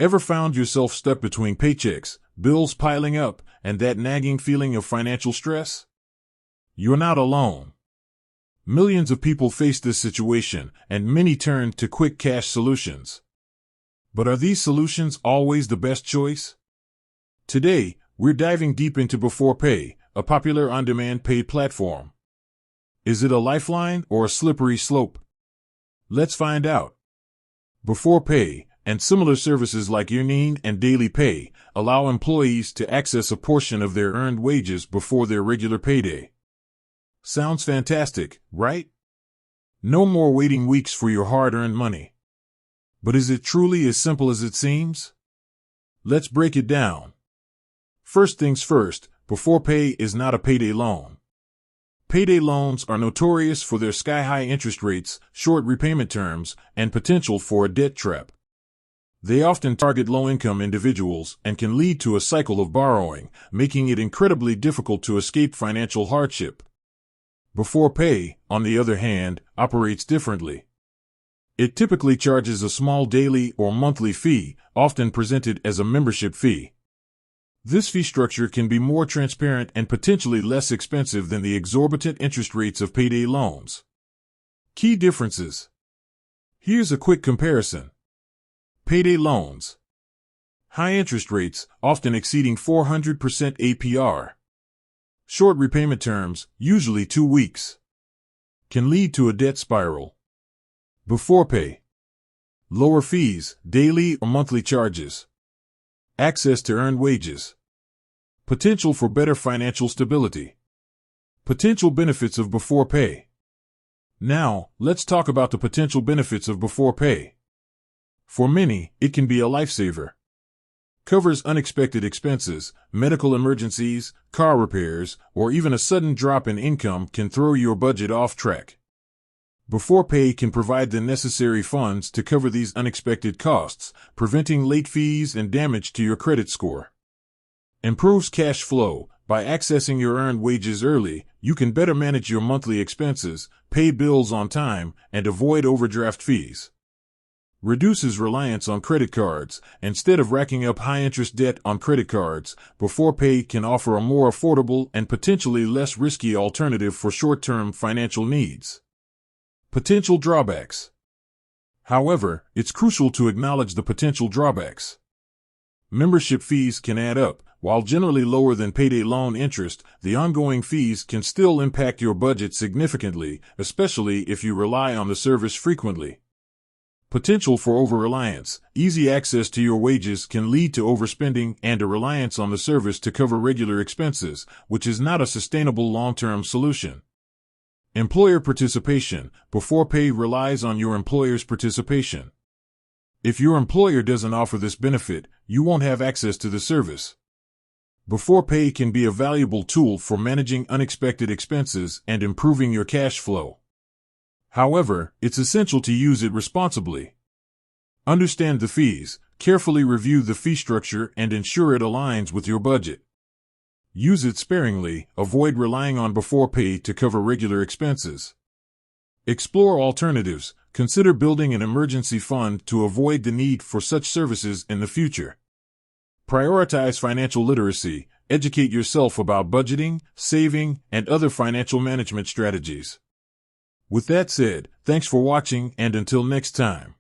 Ever found yourself stuck between paychecks, bills piling up, and that nagging feeling of financial stress? You're not alone. Millions of people face this situation, and many turn to quick cash solutions. But are these solutions always the best choice? Today, we're diving deep into Beforepay, a popular on-demand paid platform. Is it a lifeline or a slippery slope? Let's find out. Beforepay, and similar services like Earning and Daily Pay, allow employees to access a portion of their earned wages before their regular payday. Sounds fantastic, right? No more waiting weeks for your hard-earned money. But is it truly as simple as it seems? Let's break it down. First things first, Beforepay is not a payday loan. Payday loans are notorious for their sky-high interest rates, short repayment terms, and potential for a debt trap. They often target low-income individuals and can lead to a cycle of borrowing, making it incredibly difficult to escape financial hardship. Beforepay, on the other hand, operates differently. It typically charges a small daily or monthly fee, often presented as a membership fee. This fee structure can be more transparent and potentially less expensive than the exorbitant interest rates of payday loans. Key differences. Here's a quick comparison. Payday loans. High interest rates, often exceeding 400% APR. Short repayment terms, usually 2 weeks. Can lead to a debt spiral. Beforepay. Lower fees, daily or monthly charges. Access to earned wages. Potential for better financial stability. Potential benefits of Beforepay. Now, let's talk about the potential benefits of Beforepay. For many, it can be a lifesaver. Covers unexpected expenses, medical emergencies, car repairs, or even a sudden drop in income can throw your budget off track. Beforepay can provide the necessary funds to cover these unexpected costs, preventing late fees and damage to your credit score. Improves cash flow. By accessing your earned wages early, you can better manage your monthly expenses, pay bills on time, and avoid overdraft fees. Reduces reliance on credit cards. Instead of racking up high-interest debt on credit cards, Beforepay can offer a more affordable and potentially less risky alternative for short-term financial needs. Potential drawbacks. However, it's crucial to acknowledge the potential drawbacks. Membership fees can add up. While generally lower than payday loan interest, the ongoing fees can still impact your budget significantly, especially if you rely on the service frequently. Potential for over-reliance. Easy access to your wages can lead to overspending and a reliance on the service to cover regular expenses, which is not a sustainable long-term solution. Employer participation. Beforepay relies on your employer's participation. If your employer doesn't offer this benefit, you won't have access to the service. Beforepay can be a valuable tool for managing unexpected expenses and improving your cash flow. However, it's essential to use it responsibly. Understand the fees, carefully review the fee structure, and ensure it aligns with your budget. Use it sparingly, avoid relying on Beforepay to cover regular expenses. Explore alternatives, consider building an emergency fund to avoid the need for such services in the future. Prioritize financial literacy, educate yourself about budgeting, saving, and other financial management strategies. With that said, thanks for watching, and until next time.